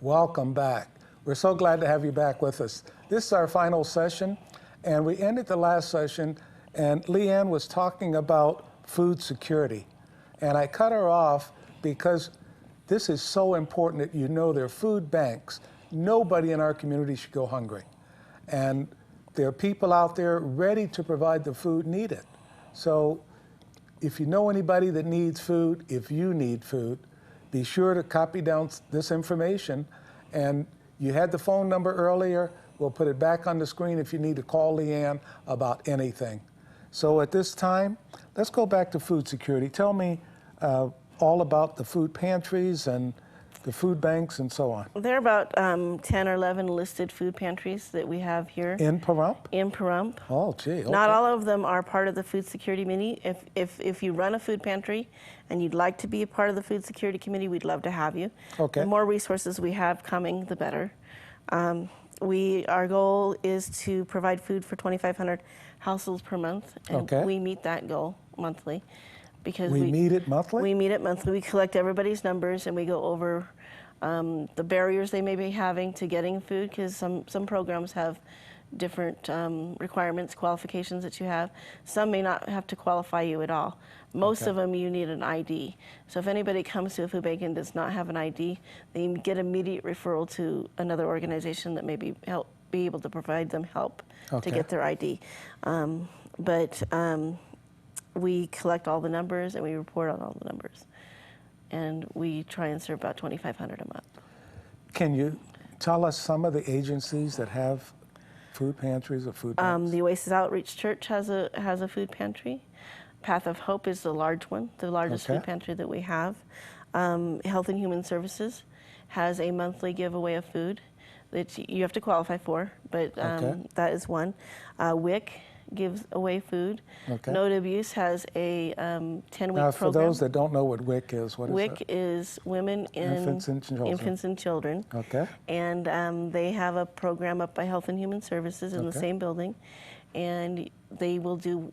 Welcome back. We're so glad to have you back with us. This is our final session, and we ended the last session, and LeeAnn was talking about food security. And I cut her off because this is so important that you know there are food banks. Nobody in our community should go hungry. And there are people out there ready to provide the food needed. So if you know anybody that needs food, if you need food, be sure to copy down this information. And you had the phone number earlier. We'll put it back on the screen if you need to call LeeAnn about anything. So at this time, let's go back to food security. Tell me all about the food pantries and the food banks and so on. There are about 10 or 11 listed food pantries that we have here. In Pahrump? In Pahrump. Oh, gee. Okay. Not all of them are part of the food security committee. If you run a food pantry and you'd like to be a part of the food security committee, we'd love to have you. Okay. The more resources we have coming, the better. Our goal is to provide food for 2,500 households per month, and we meet that goal monthly. Because we meet it monthly? We meet it monthly. We collect everybody's numbers and we go over the barriers they may be having to getting food, because some programs have different requirements, qualifications that you have. Some may not have to qualify you at all. Most of them you need an ID. So if anybody comes to a food bank and does not have an ID, they get immediate referral to another organization that may be able to provide them help to get their ID. We collect all the numbers and we report on all the numbers. And we try and serve about 2,500 a month. Can you tell us some of the agencies that have food pantries or food banks? The Oasis Outreach Church has a food pantry. Path of Hope is the large one, the largest food pantry that we have. Health and Human Services has a monthly giveaway of food that you have to qualify for, but that is one. WIC gives away food. No to Abuse has a 10-week program. Now, for those that don't know what WIC is, what is WIC that? is Women in Infants and Children. Okay. And they have a program up by Health and Human Services in the same building, and they will do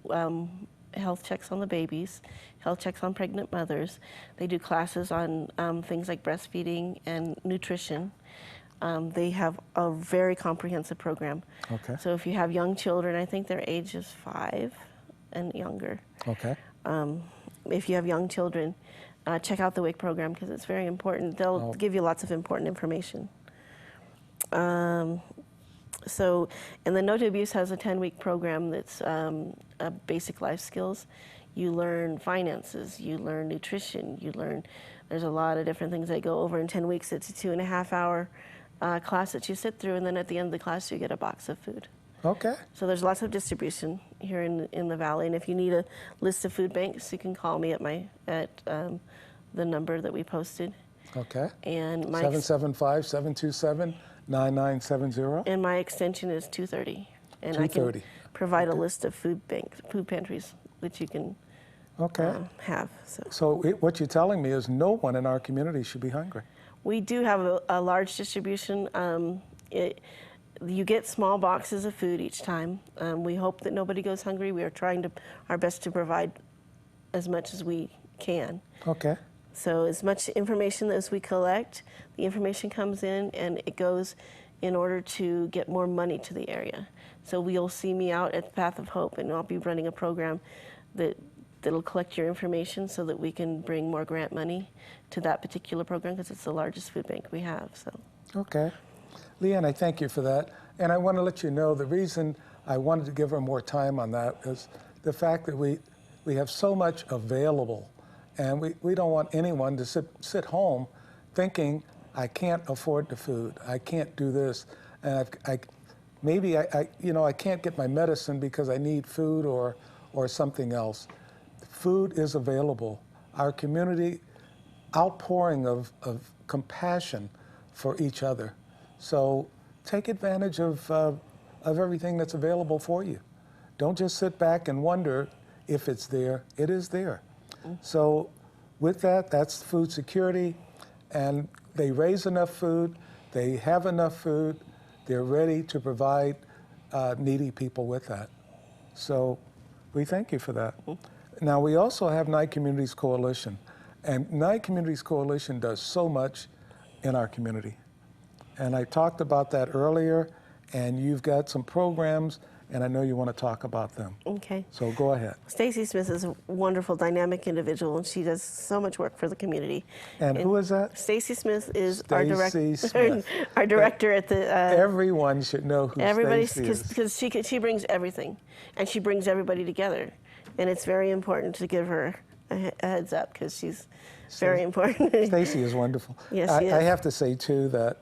health checks on the babies, health checks on pregnant mothers. They do classes on things like breastfeeding and nutrition. They have a very comprehensive program. Okay. So if you have young children, I think their age is 5 and younger. Okay. If you have young children, check out the WIC program because it's very important. They'll give you lots of important information. And the No to Abuse has a 10-week program that's basic life skills. You learn finances, you learn nutrition, there's a lot of different things they go over in 10 weeks. It's a 2.5-hour class that you sit through, and then at the end of the class you get a box of food. Okay. So there's lots of distribution here in the valley, and if you need a list of food banks, you can call me at the number that we posted. Okay. And my 775-727-9970. And my extension is 230. And 230. I can provide a list of food pantries that you can have. So what you're telling me is no one in our community should be hungry. We do have a large distribution. You get small boxes of food each time. We hope that nobody goes hungry. We are trying our best to provide as much as we can. Okay. So as much information as we collect, the information comes in and it goes in order to get more money to the area. So you'll see me out at Path of Hope, and I'll be running a program that'll collect your information so that we can bring more grant money to that particular program because it's the largest food bank we have. So. Okay. LeeAnn, I thank you for that. And I want to let you know the reason I wanted to give her more time on that is the fact that we have so much available, and we don't want anyone to sit home thinking, I can't afford the food, I can't do this, and I can't get my medicine because I need food or something else. Food is available. Our community outpouring of compassion for each other. So take advantage of everything that's available for you. Don't just sit back and wonder if it's there. It is there. So with that, that's food security, and they raise enough food, they have enough food, they're ready to provide needy people with that. So we thank you for that. Now, we also have Nye Communities Coalition, and Nye Communities Coalition does so much in our community. And I talked about that earlier, and you've got some programs, and I know you want to talk about them. Okay. So go ahead. Stacy Smith is a wonderful, dynamic individual, and she does so much work for the community. And who is that? Stacy Smith is Stacey Smith. our director at the. Everyone should know who Stacy is. Because she brings everything, and she brings everybody together, and it's very important to give her a heads up because she's very important. Stacy is wonderful. Yes, she is. I have to say too that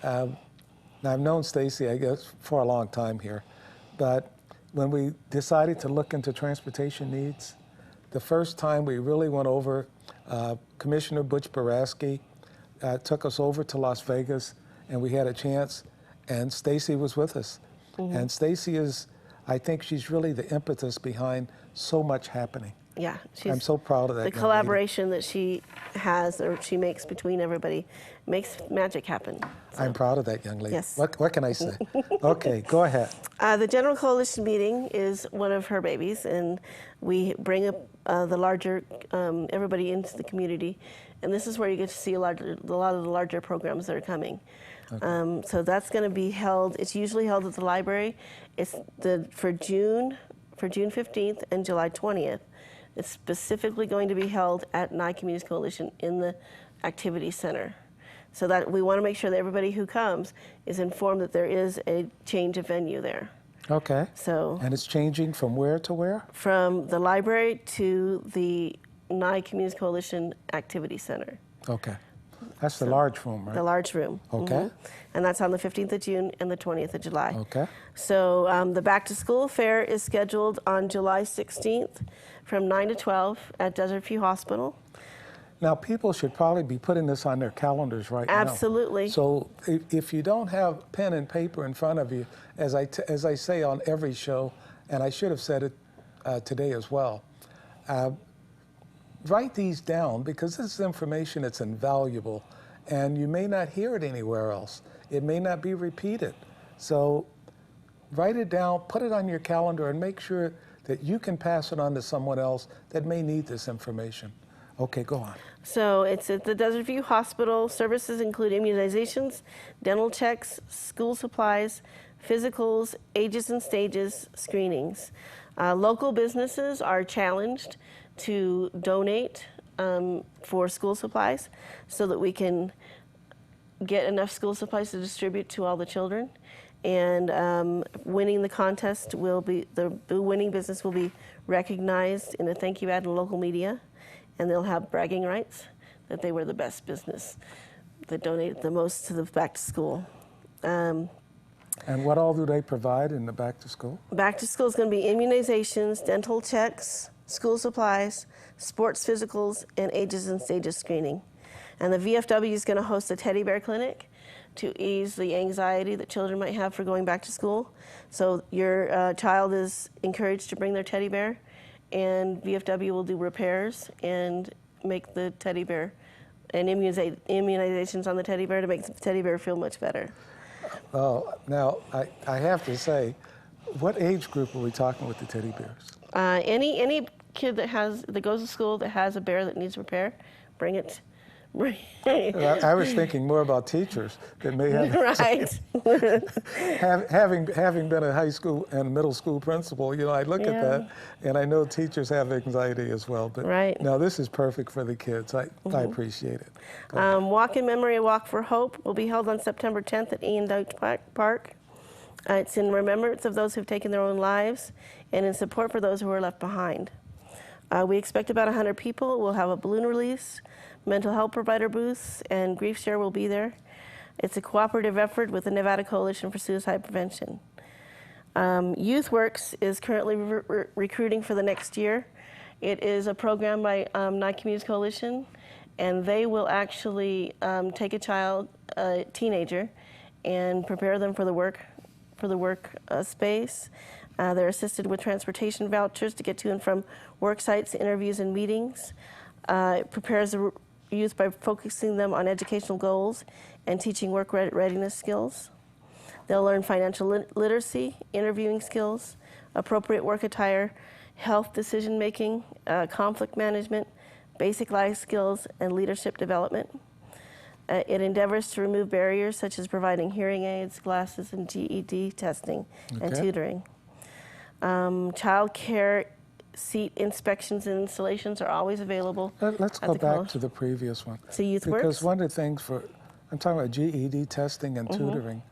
I've known Stacy, I guess, for a long time here. But when we decided to look into transportation needs, the first time we really went over, Commissioner Butch Boraski took us over to Las Vegas, and we had a chance, and Stacy was with us. Mm-hmm. And Stacy is, I think she's really the impetus behind so much happening. Yeah, I'm so proud of that. The collaboration that she has, or she makes between everybody, makes magic happen. So. I'm proud of that young lady. Yes. What can I say? Okay, go ahead. The General Coalition meeting is one of her babies, and we bring up the larger everybody into the community, and this is where you get to see a lot of the larger programs that are coming. Okay. So that's going to be held. It's usually held at the library. It's for June 15th and July 20th. It's specifically going to be held at Nye Community Coalition in the Activity Center. So that we want to make sure that everybody who comes is informed that there is a change of venue there. Okay. So. And it's changing from where to where? From the library to the Nye Community Coalition Activity Center. Okay. That's the large room, right? The large room. Okay. Mm-hmm. And that's on the 15th of June and the 20th of July. Okay. So the Back to School Fair is scheduled on July 16th from 9 to 12 at Desert View Hospital. Now, people should probably be putting this on their calendars right now. Absolutely. So if you don't have pen and paper in front of you, as I say on every show, and I should have said it today as well, write these down because this is information that's invaluable, and you may not hear it anywhere else. It may not be repeated. So write it down, put it on your calendar, and make sure that you can pass it on to someone else that may need this information. Okay, go on. So it's at the Desert View Hospital. Services include immunizations, dental checks, school supplies, physicals, ages and stages, screenings. Local businesses are challenged to donate for school supplies so that we can get enough school supplies to distribute to all the children. And winning the contest will be, the winning business will be recognized in a thank you ad in local media, and they'll have bragging rights that they were the best business that donated the most to the back to school. And what all do they provide in the back to school? Back to school is going to be immunizations, dental checks, school supplies, sports physicals, and ages and stages screening. And the VFW is going to host a teddy bear clinic to ease the anxiety that children might have for going back to school. So your child is encouraged to bring their teddy bear, and VFW will do repairs and make the teddy bear and immunizations on the teddy bear to make the teddy bear feel much better. Oh, now I have to say, what age group are we talking with the teddy bears? Any kid that goes to school that has a bear that needs repair, bring it. I was thinking more about teachers that may have right. having been a high school and middle school principal, you know, I look at that and I know teachers have anxiety as well. But right. Now this is perfect for the kids. I appreciate it. Walk in Memory, Walk for Hope will be held on September 10th at Ian Deutsch Park. It's in remembrance of those who've taken their own lives and in support for those who are left behind. We expect about 100 people. We'll have a balloon release, mental health provider booths, and Grief Share will be there. It's a cooperative effort with the Nevada Coalition for Suicide Prevention. YouthWorks is currently recruiting for the next year. It is a program by Nye Community Coalition, and they will actually take a child, a teenager, and prepare them for the work space. They're assisted with transportation vouchers to get to and from work sites, interviews, and meetings. It prepares the youth by focusing them on educational goals and teaching work readiness skills. They'll learn financial literacy, interviewing skills, appropriate work attire, health decision-making, conflict management, basic life skills, and leadership development. It endeavors to remove barriers such as providing hearing aids, glasses, and GED testing and tutoring. Child care seat inspections and installations are always available. Let's go back to the previous one. So Youth Works? Because one of the things I'm talking about GED testing and tutoring.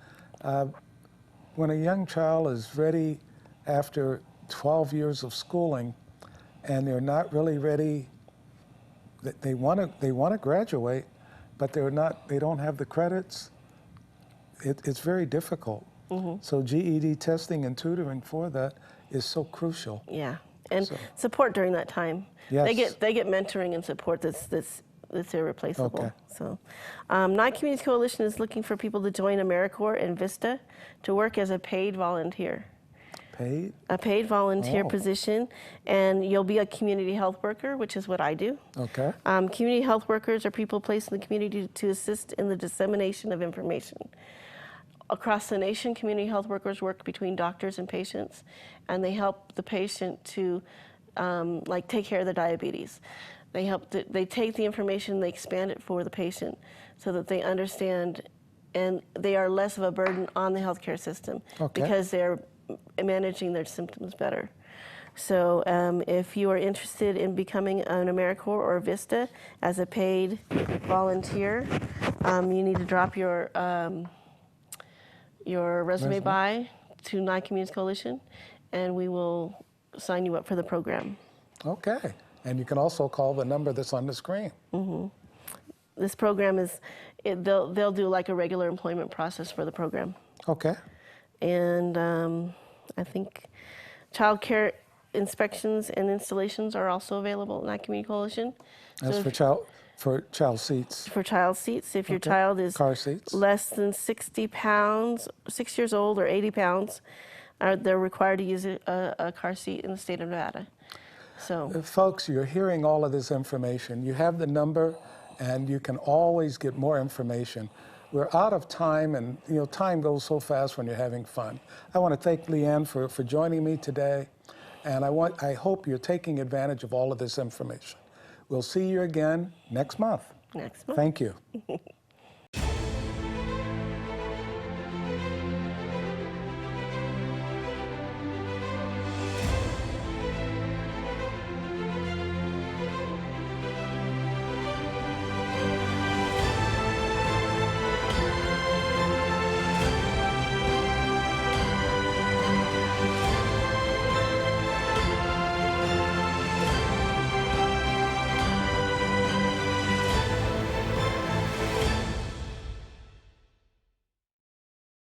When a young child is ready after 12 years of schooling and they're not really ready, they want to graduate, but they don't have the credits, it's very difficult. So GED testing and tutoring for that is so crucial. Yeah, and support during that time. Yes. They get mentoring and support that's irreplaceable. Okay. So, Nye Community Coalition is looking for people to join AmeriCorps and VISTA to work as a paid volunteer. Paid? A paid volunteer position, and you'll be a community health worker, which is what I do. Okay. Community health workers are people placed in the community to assist in the dissemination of information. Across the nation, community health workers work between doctors and patients, and they help the patient to take care of their diabetes. They take the information, they expand it for the patient so that they understand, and they are less of a burden on the healthcare system because they're managing their symptoms better. So if you are interested in becoming an AmeriCorps or VISTA as a paid volunteer, you need to drop your resume by to Nye Community Coalition, and we will sign you up for the program. Okay. And you can also call the number that's on the screen. This program they'll do like a regular employment process for the program. Okay. And I think child care inspections and installations are also available in Nye Community Coalition. That's for child seats. For child seats, if your child is car seats. Less than 60 pounds, 6 years old, or 80 pounds, they're required to use a car seat in the state of Nevada. So, folks, you're hearing all of this information. You have the number, and you can always get more information. We're out of time, and time goes so fast when you're having fun. I want to thank LeeAnn for joining me today, and I hope you're taking advantage of all of this information. We'll see you again next month. Next month. Thank you.